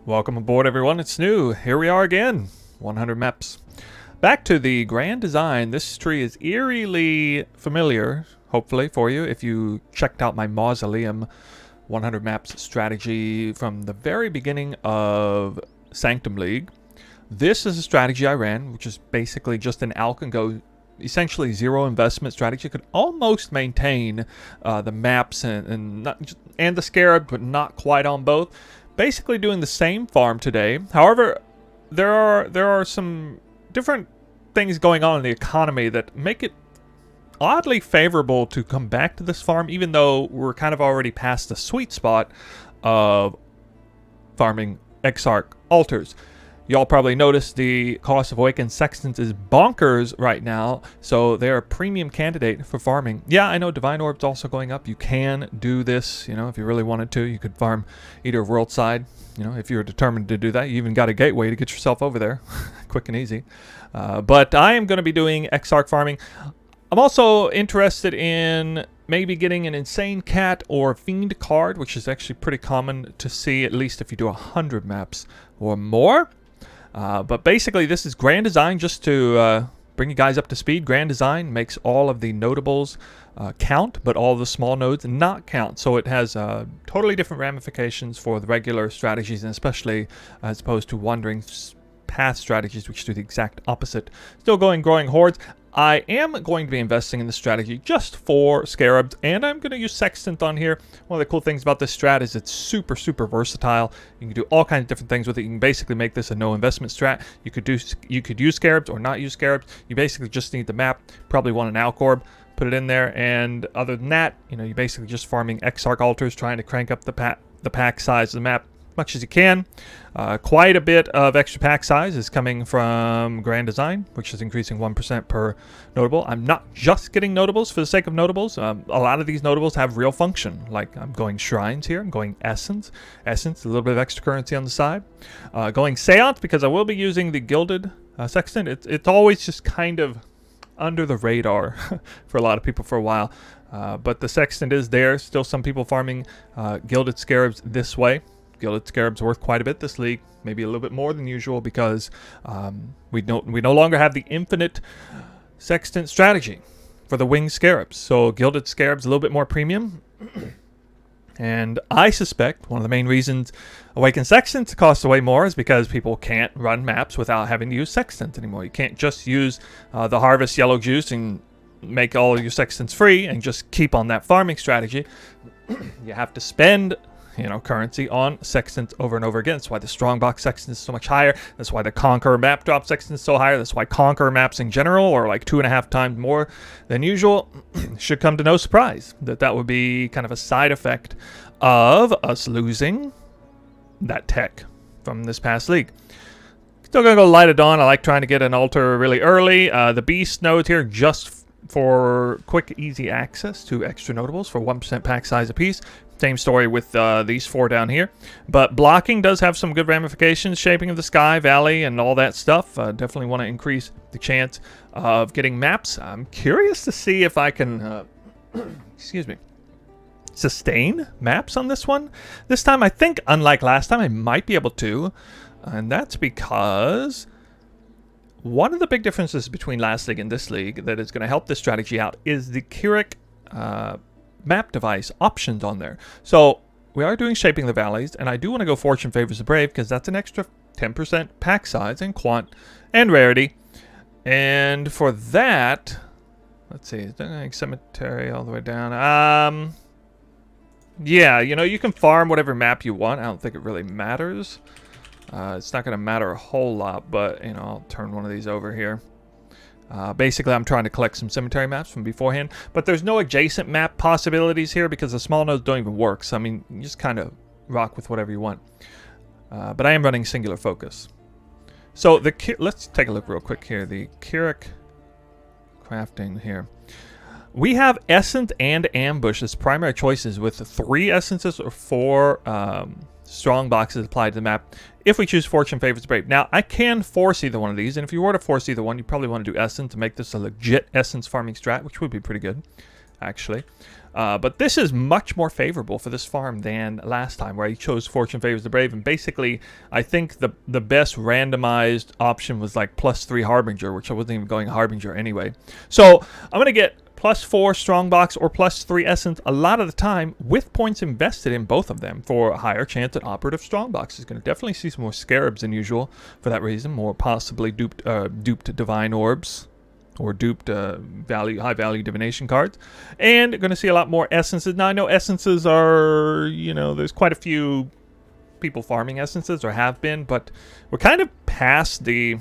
Welcome aboard, everyone. It's new. Here we are again. 100 maps. Back to the grand design. This tree is eerily familiar, hopefully, for you, if you checked out my Mausoleum 100 maps strategy from the very beginning of Sanctum League. This is a strategy I ran, which is basically just an alch and go, essentially zero investment strategy. You could almost maintain the maps and the Scarab, but not quite on both. Basically doing the same farm today. However, there are some different things going on in the economy that make it oddly favorable to come back to this farm, even though we're kind of already past the sweet spot of farming Exarch altars. Y'all probably noticed the cost of Awakened Sextant is bonkers right now, so they're a premium candidate for farming. Yeah, I know Divine Orb's also going up. You can do this, you know, if you really wanted to. You could farm either world side, you know, if you're determined to do that. You even got a gateway to get yourself over there, quick and easy. But I am going to be doing Exarch farming. I'm also interested in maybe getting an Insane Cat or Fiend card, which is actually pretty common to see, at least if you do 100 maps or more. But basically, this is grand design just to bring you guys up to speed. Grand design makes all of the notables count, but all the small nodes not count. So it has totally different ramifications for the regular strategies, and especially as opposed to wandering path strategies, which do the exact opposite. Still growing hordes. I am going to be investing in the strategy just for Scarabs, and I'm going to use Sextant on here. One of the cool things about this strat is it's super versatile. You can do all kinds of different things with it. You can basically make this a no investment strat. You could use Scarabs or not use Scarabs. You basically just need the map. Probably want an alch orb. Put it in there, and other than that, you know, you're basically just farming Exarch altars, trying to crank up the pack size of the map much as you can. Quite a bit of extra pack size is coming from Grand Design, which is increasing 1% per notable. I'm not just getting notables for the sake of notables. A lot of these notables have real function. Like I'm going Shrines here. I'm going Essence, a little bit of extra currency on the side. Going Seance because I will be using the Gilded Sextant. It's always just kind of under the radar for a lot of people for a while. But the Sextant is there. Still some people farming Gilded Scarabs this way. Gilded Scarabs worth quite a bit this league, maybe a little bit more than usual, because we no longer have the infinite Sextant strategy for the winged Scarabs. So Gilded Scarabs a little bit more premium. And I suspect one of the main reasons Awakened Sextants costs way more is because people can't run maps without having to use Sextant anymore. You can't just use the Harvest Yellow Juice and make all your Sextants free and just keep on that farming strategy. You have to spend, you know, currency on Sextant over and over again. That's why the Strongbox Sextant is so much higher. That's why the Conqueror map drop Sextant is so higher. That's why Conqueror maps in general are like 2.5 times more than usual. Should come to no surprise that would be kind of a side effect of us losing that tech from this past league. Still gonna go Light of Dawn. I like trying to get an altar really early. The Beast nodes here just for quick, easy access to extra notables for 1% pack size apiece. Same story with these 4 down here. But blocking does have some good ramifications. Shaping of the sky, valley, and all that stuff. Definitely want to increase the chance of getting maps. I'm curious to see if I can, excuse me, sustain maps on this one. This time, I think, unlike last time, I might be able to. And that's because one of the big differences between last league and this league that is going to help this strategy out is the Keurig map device options on there. So we are doing Shaping the Valleys, and I do want to go Fortune Favors the Brave because that's an extra 10% pack size and quant and rarity. And for that, let's see, Cemetery all the way down. Yeah, you know, you can farm whatever map you want. I don't think it really matters. It's not going to matter a whole lot, but, you know, I'll turn one of these over here. Basically, I'm trying to collect some cemetery maps from beforehand, but there's no adjacent map possibilities here because the small nodes don't even work. So, I mean, you just kind of rock with whatever you want. But I am running singular focus. So, let's take a look real quick here. The Keurig crafting here. We have Essence and Ambush as primary choices with 3 Essences or 4 strong boxes applied to the map if we choose Fortune Favors the Brave. Now, I can force either one of these, and if you were to force either one, you probably want to do Essence to make this a legit Essence farming strat, which would be pretty good. actually. But this is much more favorable for this farm than last time, where I chose Fortune Favors the Brave. And basically, I think the best randomized option was like +3 Harbinger, which I wasn't even going Harbinger anyway. So I'm going to get +4 Strongbox or +3 Essence a lot of the time, with points invested in both of them for a higher chance at Operative Strongbox. Is going to definitely see some more Scarabs than usual for that reason, more possibly duped Divine Orbs, or duped high-value divination cards. And going to see a lot more essences. Now, I know essences are, there's quite a few people farming essences, or have been, but we're kind of past the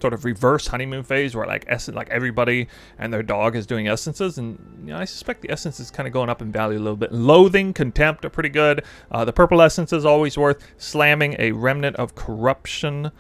sort of reverse honeymoon phase where like everybody and their dog is doing essences. And I suspect the essence is kind of going up in value a little bit. Loathing, Contempt are pretty good. The purple essence is always worth slamming a Remnant of Corruption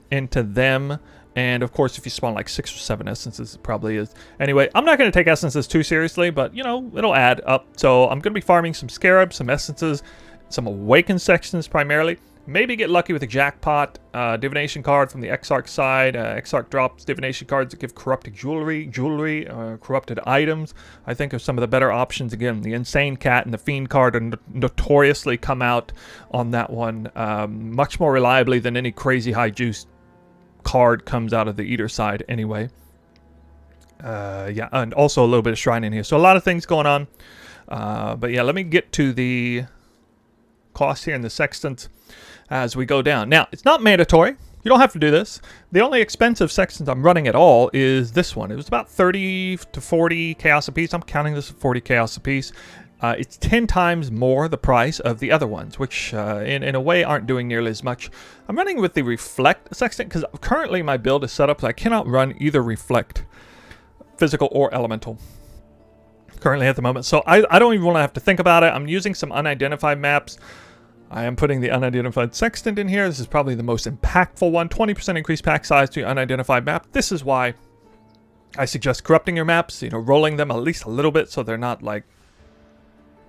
into them. And of course, if you spawn like 6 or 7 essences, it probably is. Anyway, I'm not going to take essences too seriously, but it'll add up. So I'm going to be farming some Scarabs, some essences, some Awakened Sextants primarily. Maybe get lucky with a jackpot divination card from the Exarch side. Exarch drops divination cards that give corrupted jewelry, corrupted items. I think are some of the better options. Again, the Insane Cat and the Fiend card are notoriously come out on that one much more reliably than any crazy high juice card comes out of the Eater side anyway. Yeah, and also a little bit of Shrine in here. So a lot of things going on. But yeah, let me get to the cost here in the Sextant as we go down. Now, it's not mandatory. You don't have to do this. The only expensive Sextant I'm running at all is this one. It was about 30 to 40 chaos apiece. I'm counting this at 40 chaos apiece. It's 10 times more the price of the other ones, which in a way aren't doing nearly as much. I'm running with the Reflect Sextant because currently my build is set up so I cannot run either Reflect, Physical, or Elemental currently at the moment. So I don't even want to have to think about it. I'm using some unidentified maps. I am putting the unidentified Sextant in here. This is probably the most impactful one. 20% increased pack size to unidentified map. This is why I suggest corrupting your maps, rolling them at least a little bit so they're not like,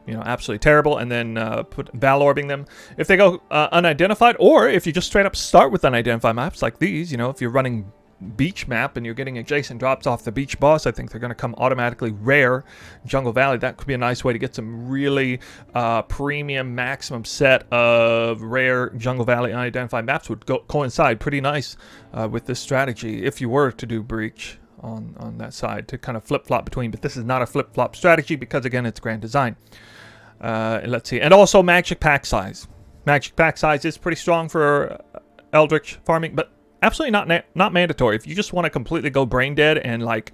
absolutely terrible, and then put Val-orbing them. If they go unidentified, or if you just straight up start with unidentified maps like these, if you're running beach map and you're getting adjacent drops off the beach boss, I think they're going to come automatically rare. Jungle Valley, that could be a nice way to get some really premium maximum set of rare Jungle Valley unidentified maps. Would coincide pretty nice with this strategy if you were to do Breach on that side, to kind of flip-flop between. But this is not a flip-flop strategy because, again, it's grand design. Let's see. And also magic pack size. Magic pack size is pretty strong for Eldritch farming, but absolutely not mandatory. If you just want to completely go brain dead and like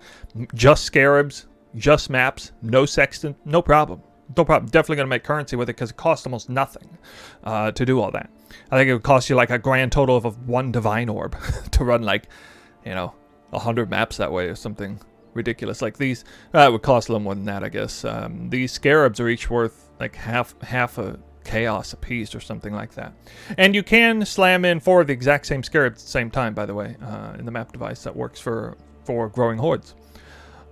just Scarabs, just maps, no Sextant, no problem. No problem. Definitely going to make currency with it because it costs almost nothing to do all that. I think it would cost you like a grand total of 1 Divine Orb to run like, 100 maps that way or something ridiculous. Like these, it would cost a little more than that, I guess. These Scarabs are each worth like half a chaos a piece or something like that. And you can slam in 4 of the exact same Scarabs at the same time, by the way, in the map device that works for growing hordes.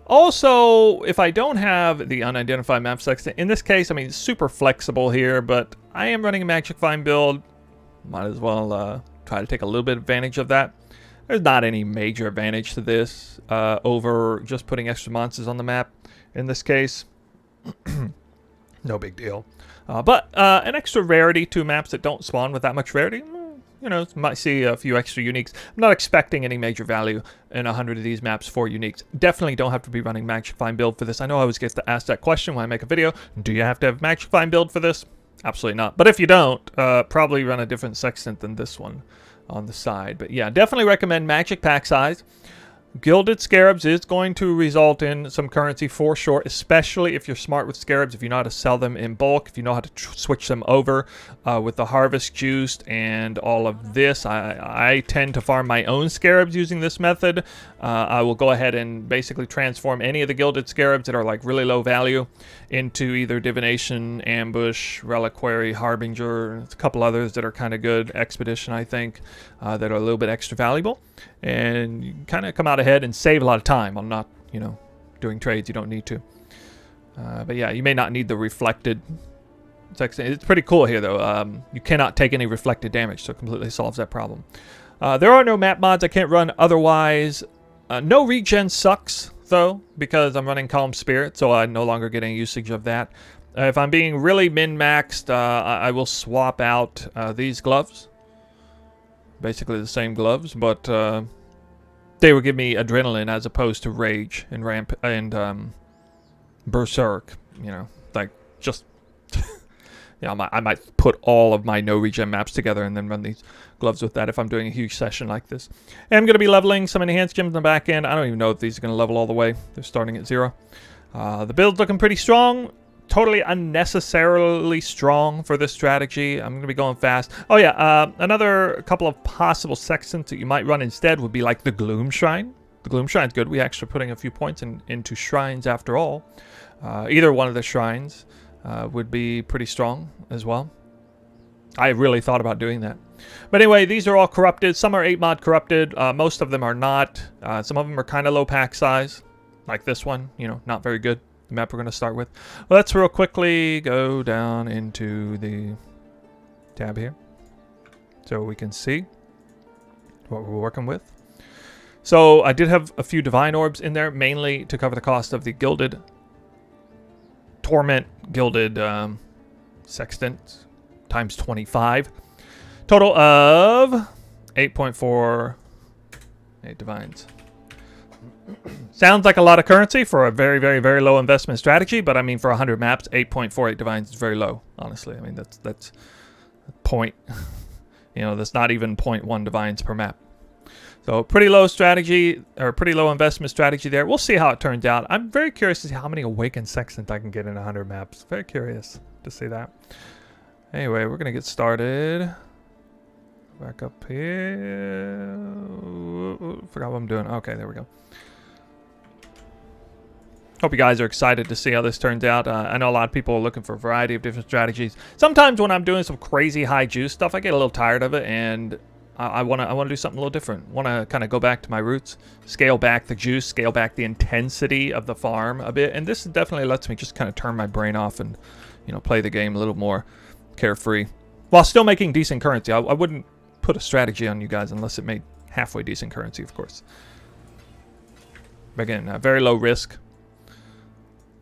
Also, if I don't have the unidentified map Sextant, in this case, I mean, it's super flexible here, but I am running a Magic Find build. Might as well try to take a little bit of advantage of that. There's not any major advantage to this over just putting extra monsters on the map in this case. No big deal. But an extra rarity to maps that don't spawn with that much rarity. Might see a few extra uniques. I'm not expecting any major value in 100 of these maps for uniques. Definitely don't have to be running Magic Find build for this. I know I always get to ask that question when I make a video. Do you have to have Magic Find build for this? Absolutely not. But if you don't, probably run a different Sextant than this one on the side. But yeah, definitely recommend magic pack size. Gilded Scarabs is going to result in some currency for sure, especially if you're smart with Scarabs, if you know how to sell them in bulk, if you know how to switch them over with the Harvest Juice and all of this. I tend to farm my own Scarabs using this method. I will go ahead and basically transform any of the Gilded Scarabs that are like really low value into either Divination, Ambush, Reliquary, Harbinger, a couple others that are kind of good, Expedition I think, that are a little bit extra valuable. And you kind of come out ahead and save a lot of time on not, doing trades you don't need to. But yeah, you may not need the reflected Sextant. It's pretty cool here though. You cannot take any reflected damage, so it completely solves that problem. There are no map mods I can't run otherwise. No regen sucks. though, because I'm running Calm Spirit, so I no longer get any usage of that. If I'm being really min-maxed, I will swap out these gloves. Basically the same gloves, but they would give me adrenaline as opposed to rage and ramp and berserk. You know, like just yeah, I might put all of my no regen maps together and then run these gloves with that if I'm doing a huge session like this. And I'm going to be leveling some enhanced gems in the back end. I don't even know if these are going to level all the way. They're starting at 0. The build's looking pretty strong. Totally unnecessarily strong for this strategy. I'm going to be going fast. Oh yeah, another couple of possible sextants that you might run instead would be like the Gloom Shrine. The Gloom Shrine's good. We actually putting a few points into shrines after all. Either one of the shrines would be pretty strong as well. I really thought about doing that. But anyway, these are all corrupted. Some are 8 mod corrupted. Most of them are not. Some of them are kind of low pack size. Like this one, you know, not very good. The map we're going to start with. Let's real quickly go down into the tab here so we can see what we're working with. So I did have a few divine orbs in there, mainly to cover the cost of the gilded Torment gilded Sextants times 25. Total of 8.48 divines. Sounds like a lot of currency for a very, very, very low investment strategy, but I mean for 100 maps, 8.48 divines is very low, honestly. I mean that's point, you know, that's not even 0.1 divines per map. So pretty low strategy, or pretty low investment strategy there. We'll see how it turns out. I'm very curious to see how many Awakened Sextant I can get in 100 maps. Very curious to see that. Anyway, we're going to get started. Back up here. Forgot what I'm doing. Okay, there we go. Hope you guys are excited to see how this turns out. I know a lot of people are looking for a variety of different strategies. Sometimes when I'm doing some crazy high juice stuff, I get a little tired of it, and I want to do something a little different. Want to kind of go back to my roots, scale back the juice, scale back the intensity of the farm a bit, and this definitely lets me just kind of turn my brain off and, you know, play the game a little more carefree while still making decent currency. I wouldn't put a strategy on you guys unless it made halfway decent currency, of course. But again, very low risk.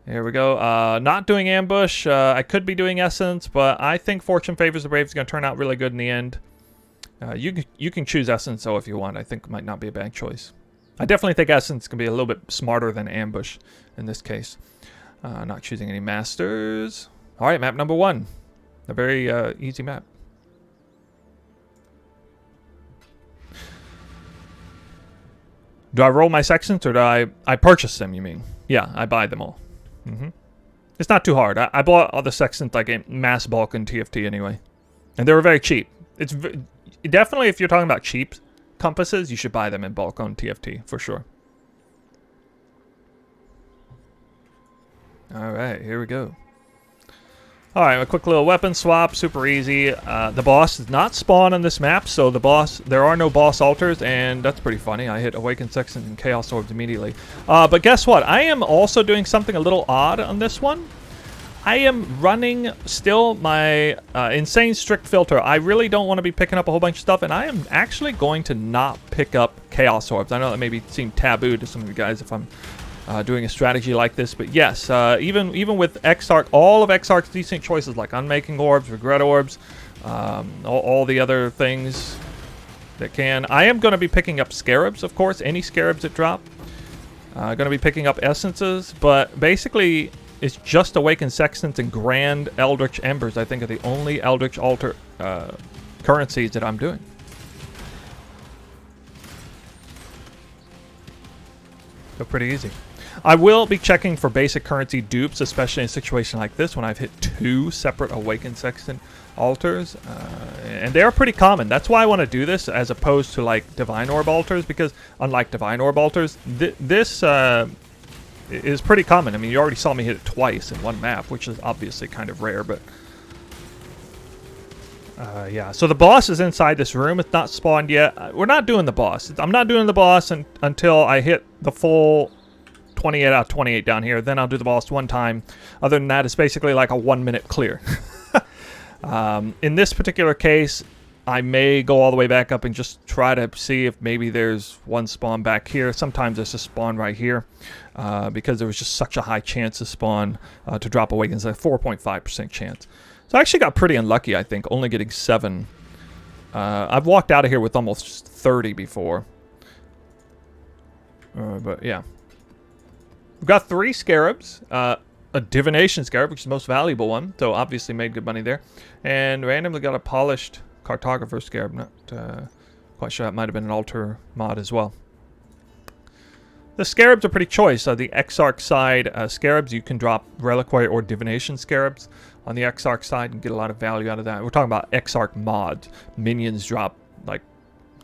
Here we go. Not doing ambush. I could be doing essence, but I think fortune favors the brave is going to turn out really good in the end. You can choose essence though if you want. I think it might not be a bad choice. I definitely think essence can be a little bit smarter than ambush in this case. Not choosing any masters. All right, map number 1. A very easy map. Do I roll my sextants or do I purchase them, you mean? Yeah, I buy them all. It's not too hard. I bought all the sextants like in mass bulk in TFT anyway. And they were very cheap. It's definitely, if you're talking about cheap compasses, you should buy them in bulk on TFT for sure. All right, here we go. All right, a quick little weapon swap, super easy. The boss does not spawn on this map, so there are no boss altars, and that's pretty funny. I hit Awakened Sextant and Chaos Orbs immediately. But guess what? I am also doing something a little odd on this one. I am running still my insane strict filter. I really don't want to be picking up a whole bunch of stuff, and I am actually going to not pick up Chaos Orbs. I know that maybe seemed taboo to some of you guys if I'm doing a strategy like this, but yes, even with Exarch, all of Exarch's decent choices like Unmaking Orbs, Regret Orbs, all the other things that can. I am going to be picking up Scarabs, of course, any Scarabs that drop. Going to be picking up Essences, but basically it's just Awakened Sextants and Grand Eldritch Embers, I think, are the only Eldritch Altar currencies that I'm doing. So pretty easy. I will be checking for basic currency dupes, especially in a situation like this when I've hit 2 separate Awakened Sextant altars. And they are pretty common. That's why I want to do this as opposed to like Divine Orb altars, because unlike Divine Orb altars, this is pretty common. I mean, you already saw me hit it twice in one map, which is obviously kind of rare, but yeah. So the boss is inside this room. It's not spawned yet. We're not doing the boss. I'm not doing the boss until I hit the full 28 out of 28 down here. Then I'll do the boss one time. Other than that, it's basically like a 1-minute clear. In this particular case, I may go all the way back up and just try to see if maybe there's one spawn back here. Sometimes there's a spawn right here because there was just such a high chance to spawn to drop Awakens, a 4.5% chance. So I actually got pretty unlucky, I think, only getting 7. I've walked out of here with almost 30 before. But yeah. We've got 3 Scarabs. A Divination Scarab, which is the most valuable one. So obviously made good money there. And randomly got a Polished Cartographer Scarab. Not quite sure, that might have been an altar mod as well. The Scarabs are pretty choice. The Exarch side Scarabs, you can drop Reliquary or Divination Scarabs. On the Exarch side, and get a lot of value out of that. We're talking about Exarch mods. Minions drop, like,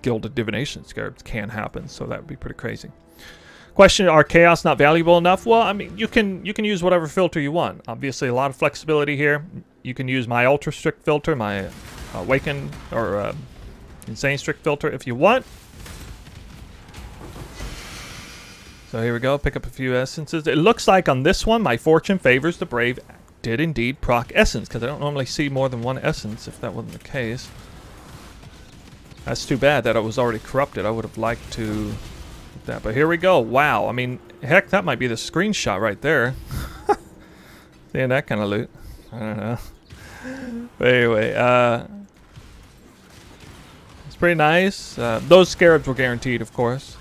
Gilded Divination Scarabs can happen, so that would be pretty crazy. Question, are Chaos not valuable enough? Well, I mean, you can use whatever filter you want. Obviously, a lot of flexibility here. You can use my Ultra Strict filter, my Awakened or Insane Strict filter if you want. So here we go, pick up a few essences. It looks like on this one, my fortune favors the brave. Did indeed proc essence, because I don't normally see more than 1 essence if that wasn't the case. That's too bad that it was already corrupted. I would have liked to get that, but here we go. Wow, I mean, heck, that might be the screenshot right there. Seeing that kind of loot. I don't know. But anyway, it's pretty nice. Those Scarabs were guaranteed, of course.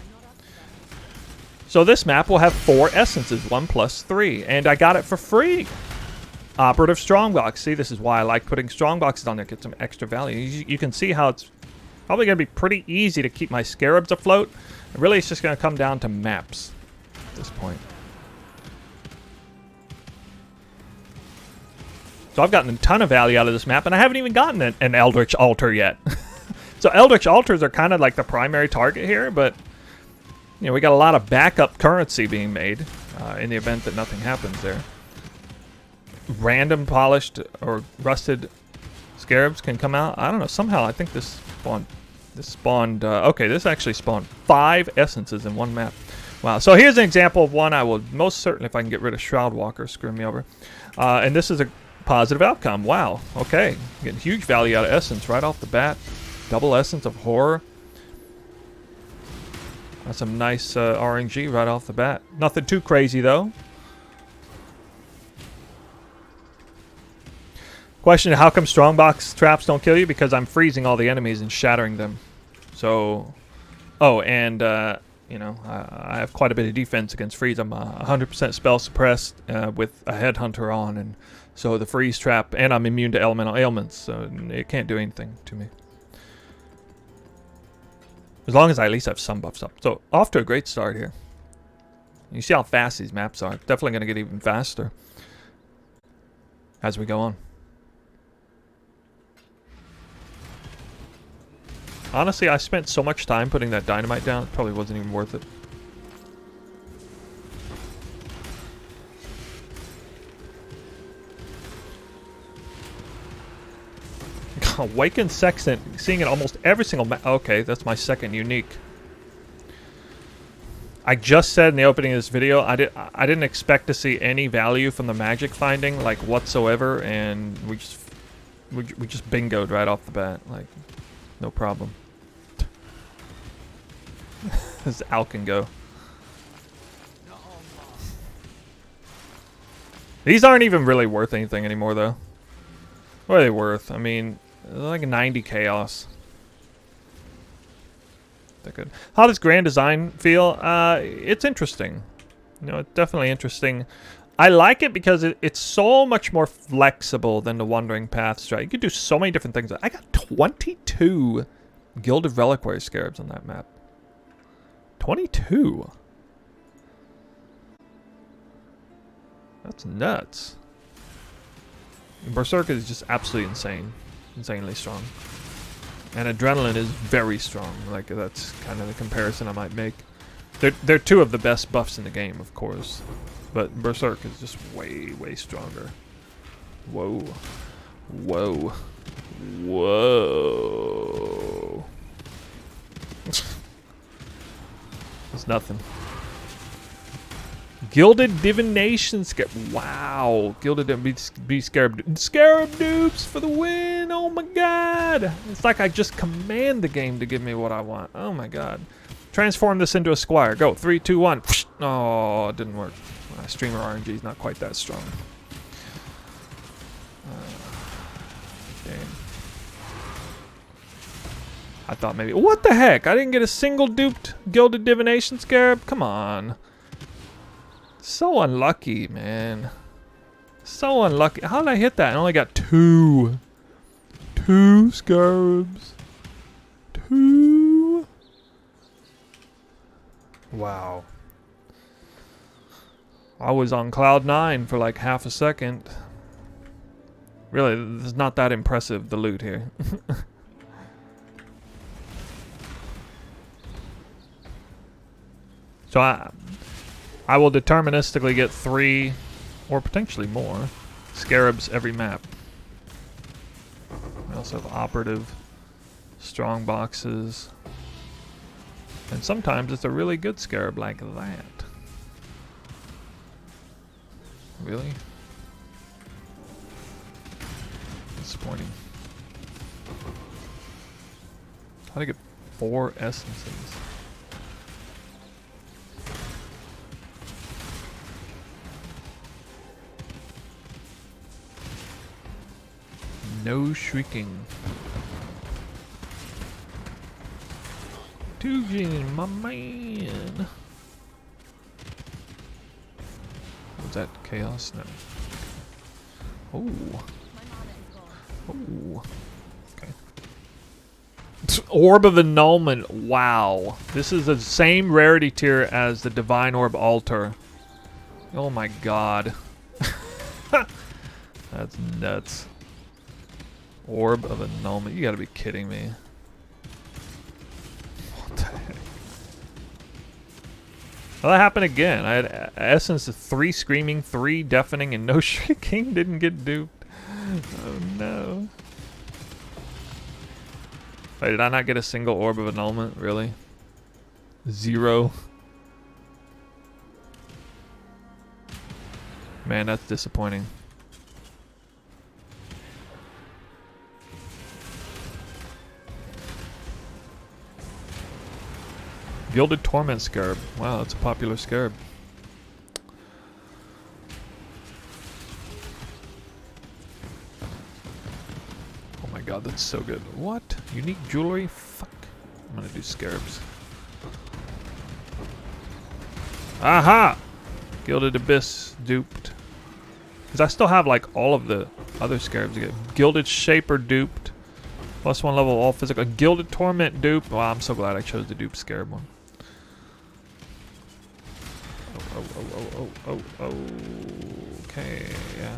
So this map will have 4 essences, 1 plus 3, and I got it for free. Operative Strongbox. See, this is why I like putting Strongboxes on there, get some extra value. You can see how it's probably going to be pretty easy to keep my Scarabs afloat. And really, it's just going to come down to maps at this point. So I've gotten a ton of value out of this map, and I haven't even gotten an Eldritch Altar yet. So Eldritch Altars are kind of like the primary target here, but you know, we got a lot of backup currency being made in the event that nothing happens there. Random polished or rusted Scarabs can come out. I don't know. Somehow I think this spawned. Okay, this actually spawned 5 essences in one map. Wow. So here's an example of one I will most certainly, if I can get rid of Shroudwalker, screw me over. And this is a positive outcome. Wow. Okay, getting huge value out of essence right off the bat. Double essence of horror. That's some nice RNG right off the bat. Nothing too crazy though. Question, how come strongbox traps don't kill you? Because I'm freezing all the enemies and shattering them. So, oh, and, you know, I have quite a bit of defense against freeze. I'm 100% spell suppressed with a headhunter on, and so the freeze trap, and I'm immune to elemental ailments, so it can't do anything to me. As long as I at least have some buffs up. So, off to a great start here. You see how fast these maps are. Definitely going to get even faster as we go on. Honestly, I spent so much time putting that dynamite down, it probably wasn't even worth it. Awakened Sextant, seeing it almost every single map. Okay, that's my second unique. I just said in the opening of this video, I didn't expect to see any value from the magic finding, like whatsoever, and we just bingoed right off the bat, like no problem. This Al can go. These aren't even really worth anything anymore, though. What are they worth? I mean, like 90 chaos. They're good. How does Grand Design feel? It's interesting. You know, it's definitely interesting. I like it because it's so much more flexible than the Wandering Path strat. You can do so many different things. I got 22 Gilded Reliquary Scarabs on that map. 22. That's nuts. Berserker is just absolutely insane. Insanely strong. And Adrenaline is very strong. Like, that's kind of the comparison I might make. They're two of the best buffs in the game, of course. But Berserk is just way, way stronger. Whoa. Whoa. Whoa. It's nothing. Gilded Divination Scarab. Wow. Gilded be Scarab. Scarab dupes for the win. Oh my god. god! It's like I just command the game to give me what I want. Oh my god. Transform this into a squire. Go. 3, 2, 1. Oh, it didn't work. My streamer RNG is not quite that strong. Damn. I thought maybe... What the heck? I didn't get a single duped Gilded Divination Scarab? Come on. So unlucky, man. So unlucky. How did I hit that? I only got 2. 2 Scarabs. 2. Wow. I was on cloud 9 for like half a second. Really, this is not that impressive, the loot here. So I will deterministically get 3 or potentially more Scarabs every map. We also have operative, strong boxes, and sometimes it's a really good Scarab like that. Really? Disappointing. How'd I get 4 essences? No shrieking. Tujin, my man. Was that chaos? No. Oh. Oh. Okay. Orb of Annulment. Wow. This is the same rarity tier as the Divine Orb Altar. Oh my god. That's nuts. Orb of Annulment. You gotta be kidding me. What the heck? Well, that happened again. I had Essence of 3 Screaming, 3 Deafening, and no Shrieking. Didn't get duped. Oh no. Wait, did I not get a single Orb of Annulment? Really? 0? Man, that's disappointing. Gilded Torment Scarab. Wow, that's a popular Scarab. Oh my god, that's so good. What? Unique jewelry? Fuck. I'm gonna do Scarabs. Aha! Gilded Abyss duped. Because I still have like all of the other Scarabs to get. Gilded Shaper duped. +1 level all physical. Gilded Torment dupe. Wow, I'm so glad I chose the dupe Scarab one. Oh. Okay, yeah.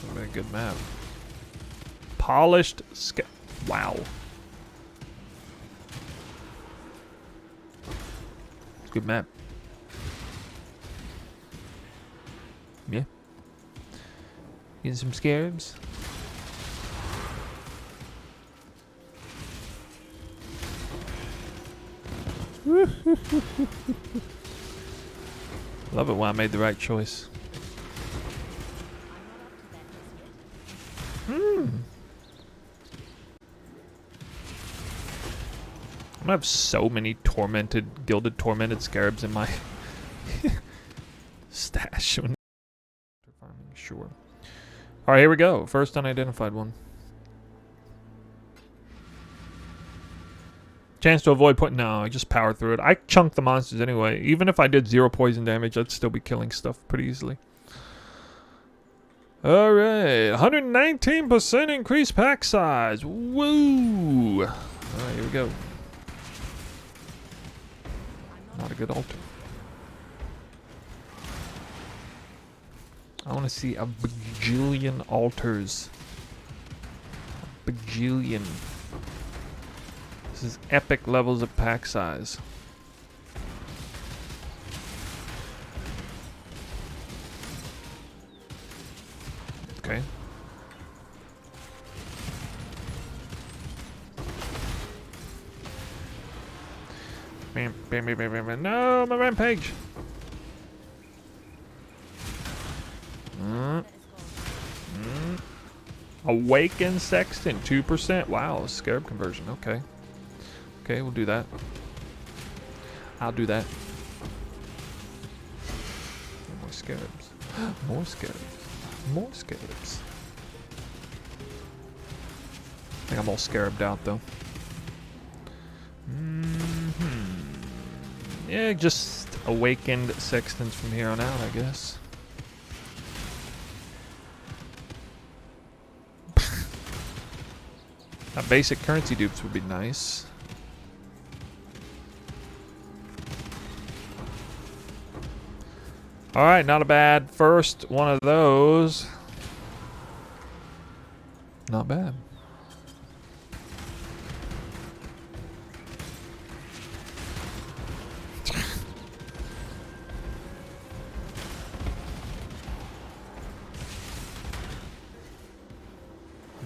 That'll be a good map. Polished wow. Good map. Yeah. Getting some Scarabs. Love it when I made the right choice. I'm gonna have so many gilded tormented Scarabs in my stash. Sure. Alright, here we go. First unidentified one. Chance to avoid point. No, I just power through it. I chunk the monsters anyway. Even if I did 0 poison damage, I'd still be killing stuff pretty easily. Alright, 119% increased pack size. Woo! Alright, here we go. Not a good altar. I want to see a bajillion altars. A bajillion. This is epic levels of pack size. Okay. No, my rampage. Awakened Sextant, 2%. Wow, Scarab conversion. Okay. Okay, we'll do that. I'll do that. More Scarabs. More Scarabs. More Scarabs. I think I'm all scarabed out though. Yeah, just Awakened Sextants from here on out, I guess. Basic currency dupes would be nice. Alright, not a bad first one of those. Not bad.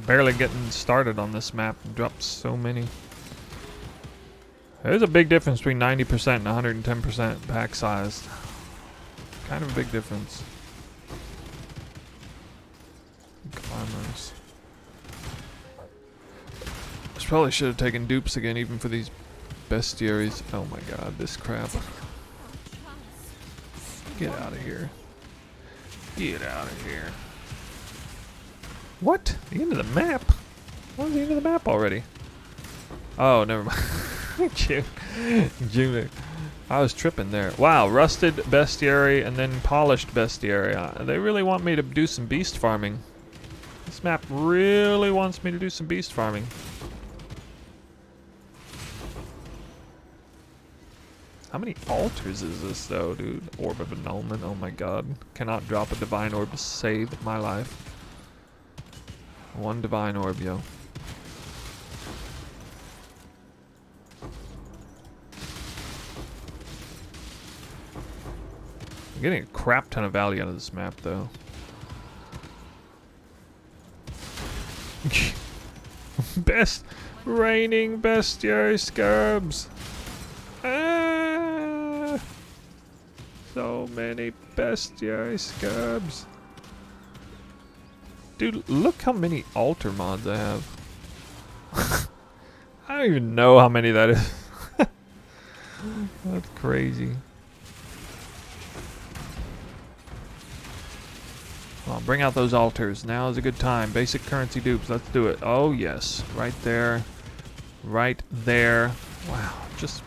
Barely getting started on this map and dropped so many. There's a big difference between 90% and 110% pack size. Kind of a big difference. Climbers. This probably should have taken dupes again, even for these bestiaries. Oh my god, this crap. Get out of here. Get out of here. What? The end of the map? What was the end of the map already? Oh, never mind. June. I was tripping there. Wow, rusted bestiary and then polished bestiary. They really want me to do some beast farming. This map really wants me to do some beast farming. How many altars is this though, dude? Orb of Annulment, oh my god. Cannot drop a divine orb to save my life. One divine orb, yo. I'm getting a crap ton of value out of this map, though. Best reigning bestiary Scarabs. Ah, so many bestiary Scarabs. Dude, look how many altar mods I have. I don't even know how many that is. That's crazy. Well, bring out those altars. Now is a good time. Basic currency dupes. Let's do it. Oh, yes. Right there. Right there. Wow. Just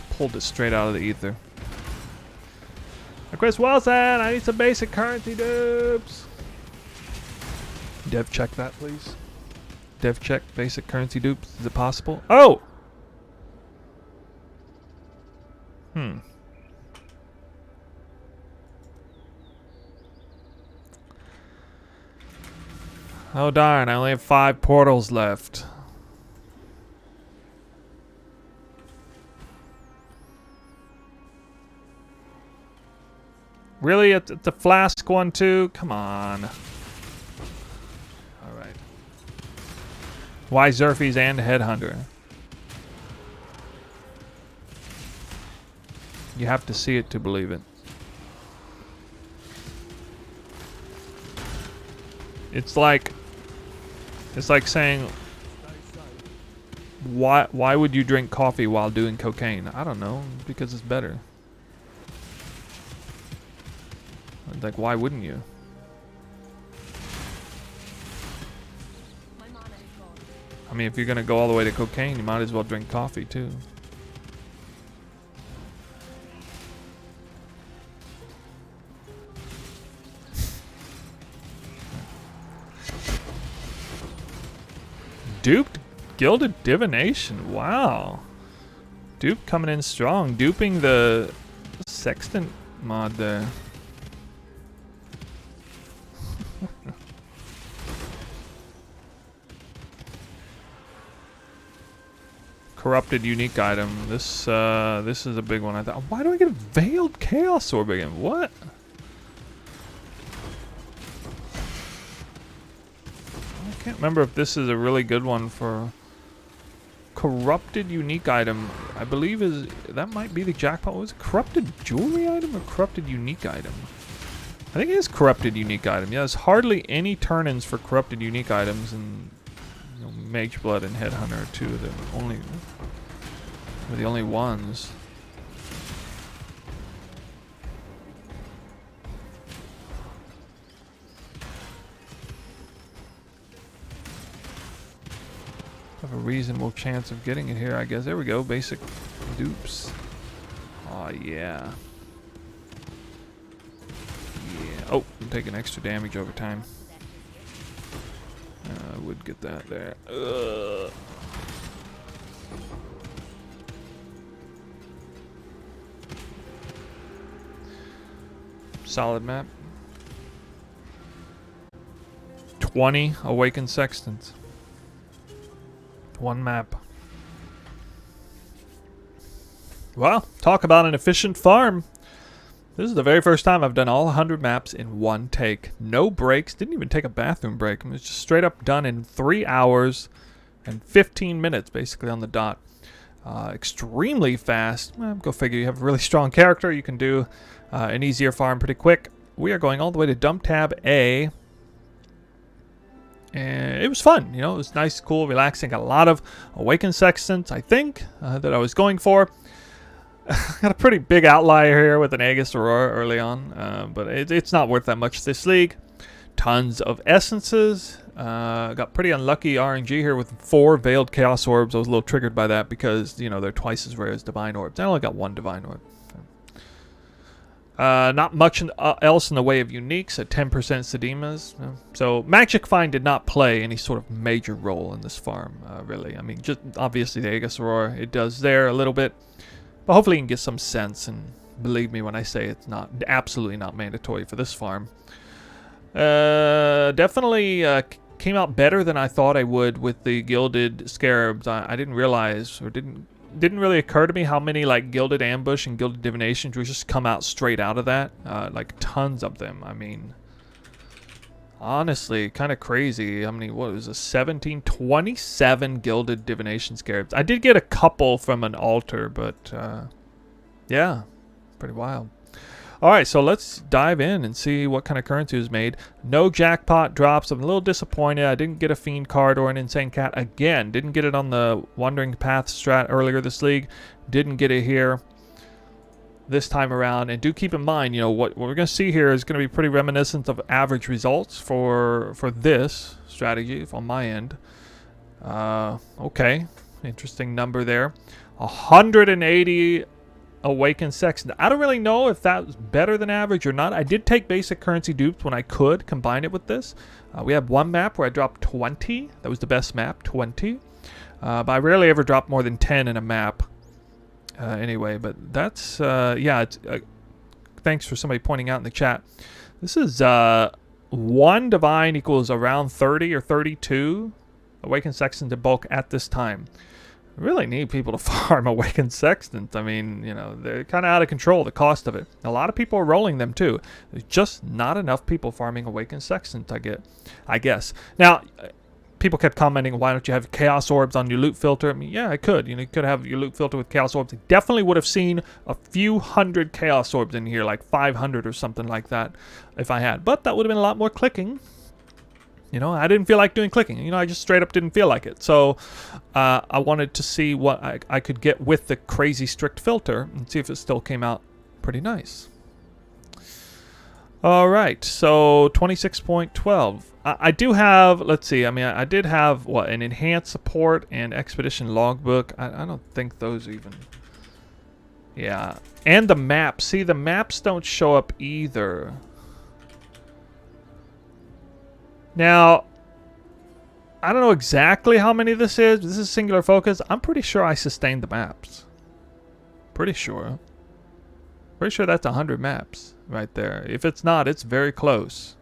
pulled it straight out of the ether. Chris Wilson, I need some basic currency dupes. Dev check that, please. Dev check basic currency dupes. Is it possible? Oh! Oh darn, I only have 5 portals left. Really? It's a flask one too? Come on. Alright. Why Zerfies and Headhunter? You have to see it to believe it. It's like saying why would you drink coffee while doing cocaine? I don't know, because it's better. Like, why wouldn't you? I mean, if you're gonna go all the way to cocaine, you might as well drink coffee too. Duped Gilded Divination. Wow. Dupe coming in strong. Duping the Sextant mod there. Corrupted unique item. This is a big one. I thought, why do I get a Veiled Chaos Orb again? What? I can't remember if this is a really good one for corrupted unique item. I believe that might be the jackpot. Was it corrupted jewelry item or corrupted unique item? I I think it is corrupted unique item. Yeah, there's hardly any turn-ins for corrupted unique items, and you know, Mage Blood and Headhunter are two of the only ones. Have a reasonable chance of getting it here, I guess. There we go. Basic dupes. Oh yeah. Oh, I'm taking extra damage over time. I would get that there. Ugh. Solid map. 20 Awakened Sextants. One map. Well, talk about an efficient farm. This is the very first time I've done all 100 maps in one take. No breaks. Didn't even take a bathroom break. It was just straight up done in 3 hours and 15 minutes, basically, on the dot. Extremely fast. Well, go figure. You have a really strong character. You can do an easier farm pretty quick. We are going all the way to Dump Tab A. And it was fun. You know, it was nice, cool, relaxing. Got a lot of Awakened Sextants, I think, that I was going for. Got a pretty big outlier here with an Aegis Aurora early on, but it's not worth that much this league. Tons of essences. Got pretty unlucky RNG here with 4 Veiled Chaos Orbs. I was a little triggered by that because, you know, they're twice as rare as Divine Orbs. I only got 1 Divine Orb. Not much else in the way of uniques at 10% Sedemas. So Magic Find did not play any sort of major role in this farm, really. I mean, just obviously the Aegis Aurora, it does there a little bit. But hopefully you can get some sense, and believe me when I say it's not absolutely not mandatory for this farm. Definitely came out better than I thought I would with the Gilded Scarabs. I didn't realize, or didn't really occur to me how many like Gilded Ambush and Gilded Divinations would just come out straight out of that. Like tons of them. I mean, honestly, kind of crazy. How many? What was it? 17, 27 Gilded Divination Scarabs. I did get a couple from an altar, but yeah, pretty wild. All right, so let's dive in and see what kind of currency was made. No jackpot drops. I'm a little disappointed. I didn't get a Fiend card or an Insane Cat. Again, didn't get it on the Wandering Path strat earlier this league. Didn't get it here this time around. And do keep in mind, you know, what we're going to see here is going to be pretty reminiscent of average results for this strategy on my end. Okay, interesting number there. 180 Awakened Sextant. I don't really know if that was better than average or not. I did take basic currency dupes when I could combine it with this. We have one map where I dropped 20. That was the best map, 20. But I rarely ever drop more than 10 in a map. Anyway, but that's, yeah, it's, thanks for somebody pointing out in the chat. This is 1 Divine equals around 30 or 32 Awakened Sextant in bulk at this time. I really need people to farm Awakened Sextant. I mean, you know, they're kind of out of control, the cost of it. A lot of people are rolling them too. There's just not enough people farming Awakened Sextant, I guess. Now, people kept commenting, why don't you have Chaos Orbs on your loot filter? I mean, yeah, I could. You know, you could have your loot filter with Chaos Orbs. I definitely would have seen a few hundred Chaos Orbs in here, like 500 or something like that, if I had. But that would have been a lot more clicking. You know, I didn't feel like doing clicking. You know, I just straight up didn't feel like it. So I wanted to see what I could get with the crazy strict filter and see if it still came out pretty nice. All right, so 26.12. I do have, let's see, I mean, I did have, what, an enhanced support and expedition logbook. I don't think those even, yeah. And the maps. See, the maps don't show up either. Now, I don't know exactly how many this is. This is singular focus. I'm pretty sure I sustained the maps. Pretty sure. Pretty sure that's 100 maps right there. If it's not, it's very close.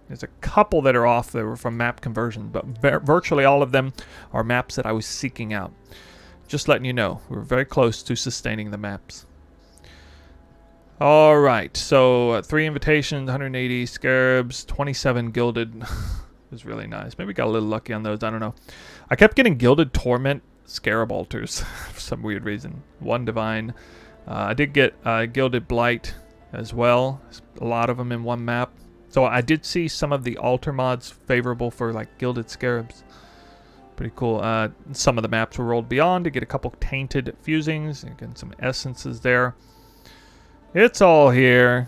There's a couple that are off that were from map conversion, but virtually all of them are maps that I was seeking out. Just letting you know, we're very close to sustaining the maps. All right, so 3 invitations, 180 Scarabs, 27 Gilded. It was really nice. Maybe got a little lucky on those, I don't know. I kept getting Gilded Torment Scarab Altars for some weird reason. 1 Divine. I did get Gilded Blight as well. A lot of them in one map. So I did see some of the altar mods favorable for like Gilded Scarabs. Pretty cool. Some of the maps were rolled beyond to get a couple tainted fusings. Again, some essences there. It's all here.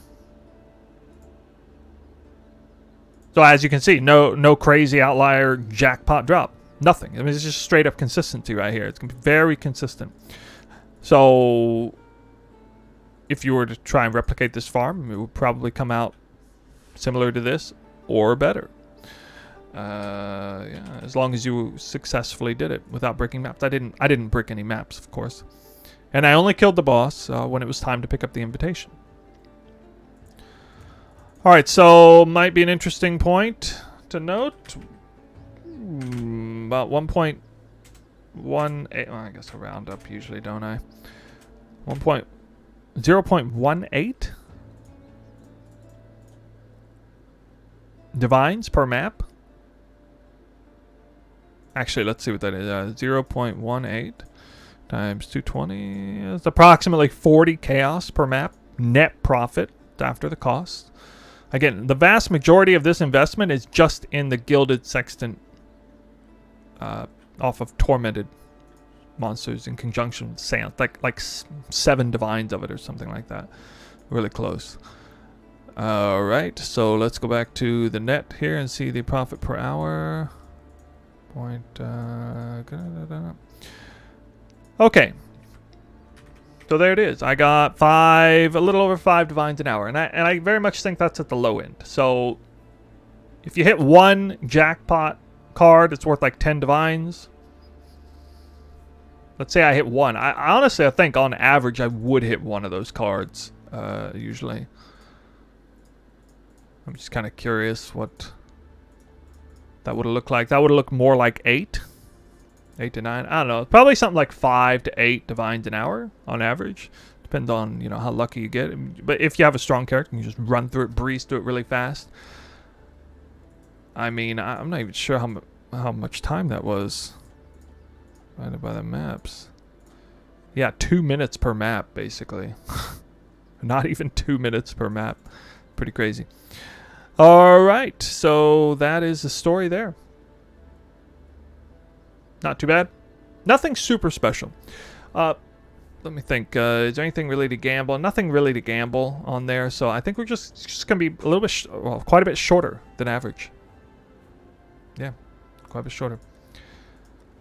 So as you can see, no crazy outlier jackpot drop. Nothing. I mean, it's just straight up consistency right here. It's going to be very consistent. So if you were to try and replicate this farm, it would probably come out similar to this or better. Yeah, as long as you successfully did it without breaking maps. I didn't break any maps, of course. And I only killed the boss when it was time to pick up the invitation. Alright, so might be an interesting point to note. About 1.18. Well, I guess I round up usually, don't I? 0.18 divines per map. Actually, let's see what that is. 0.18 times 220 is approximately 40 chaos per map. Net profit after the cost. Again, the vast majority of this investment is just in the Gilded Sextant off of Tormented monsters in conjunction with Seance. Like 7 divines of it or something like that. Really close. Alright, so let's go back to the net here and see the profit per hour. Okay. So there it is. I got a little over 5 divines an hour. And I very much think that's at the low end. So if you hit one jackpot card, it's worth like 10 divines. Let's say I hit one. I honestly, I think on average I would hit one of those cards usually. I'm just kind of curious what that would have looked like. That would have looked more like 8 to 9. I don't know. Probably something like 5 to 8 divines an hour on average. Depends on, you know, how lucky you get. But if you have a strong character, you can just run through it, breeze through it really fast. I mean, I'm not even sure how much time that was. Divided by the maps. Yeah, 2 minutes per map, basically. Not even 2 minutes per map. Pretty crazy. Alright, so that is the story there. Not too bad. Nothing super special. Let me think. Is there anything really to gamble? Nothing really to gamble on there, so I think we're just going to be a little bit, quite a bit shorter than average. Yeah, quite a bit shorter.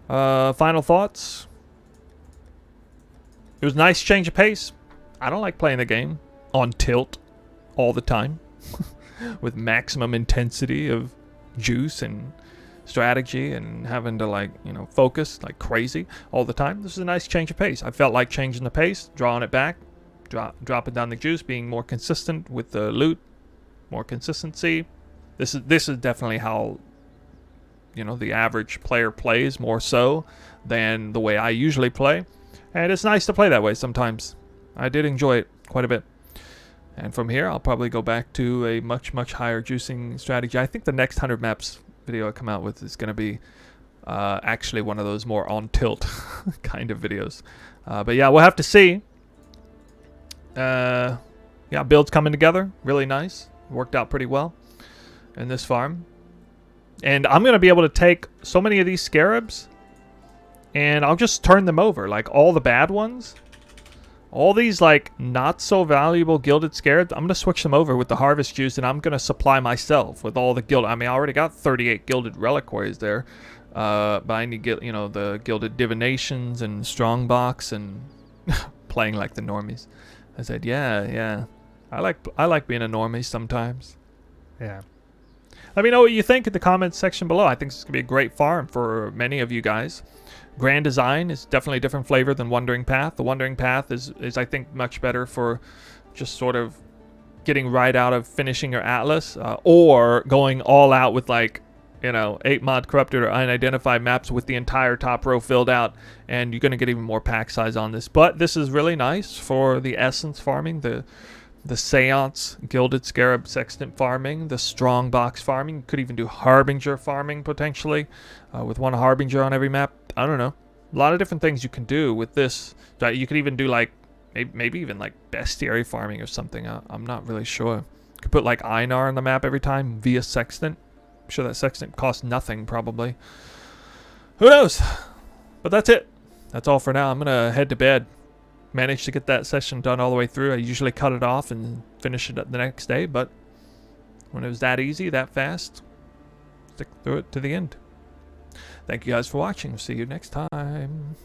Final thoughts. It was a nice change of pace. I don't like playing the game on tilt all the time with maximum intensity of juice and strategy and having to, like, you know, focus like crazy all the time. This is a nice change of pace. I felt like changing the pace, drawing it back, dropping down the juice, being more consistent with the loot, more consistency. This is definitely how, you know, the average player plays, more so than the way I usually play. And it's nice to play that way sometimes. I did enjoy it quite a bit. And from here, I'll probably go back to a much, much higher juicing strategy. I think the next 100 maps video I come out with is going to be actually one of those more on tilt kind of videos. But yeah, we'll have to see. Yeah, builds coming together. Really nice. Worked out pretty well in this farm. And I'm going to be able to take so many of these Scarabs and I'll just turn them over. Like all the bad ones. All these, like, not so valuable Gilded Scarabs, I'm going to switch them over with the Harvest Juice, and I'm going to supply myself with all the Gilded. I mean, I already got 38 Gilded Reliquaries there, but I need to get, you know, the Gilded Divinations and Strongbox and playing like the normies. I said, yeah. I like being a normie sometimes. Yeah. Let me know what you think in the comments section below. I think this is going to be a great farm for many of you guys. Grand Design is definitely a different flavor than Wandering Path. The Wandering Path is I think, much better for just sort of getting right out of finishing your Atlas, or going all out with, like, you know, 8 mod corrupted or unidentified maps with the entire top row filled out, and you're going to get even more pack size on this. But this is really nice for the essence farming, the Seance, Gilded Scarab Sextant farming, the Strong Box farming. You could even do Harbinger farming, potentially, with one Harbinger on every map. I don't know. A lot of different things you can do with this. You could even do, like, maybe even like bestiary farming or something. I'm not really sure. Could put like Einar on the map every time via Sextant. I'm sure that Sextant costs nothing probably. Who knows? But that's it. That's all for now. I'm gonna head to bed. Managed to get that session done all the way through. I usually cut it off and finish it the next day, but when it was that easy, that fast, stick through it to the end. Thank you guys for watching. See you next time.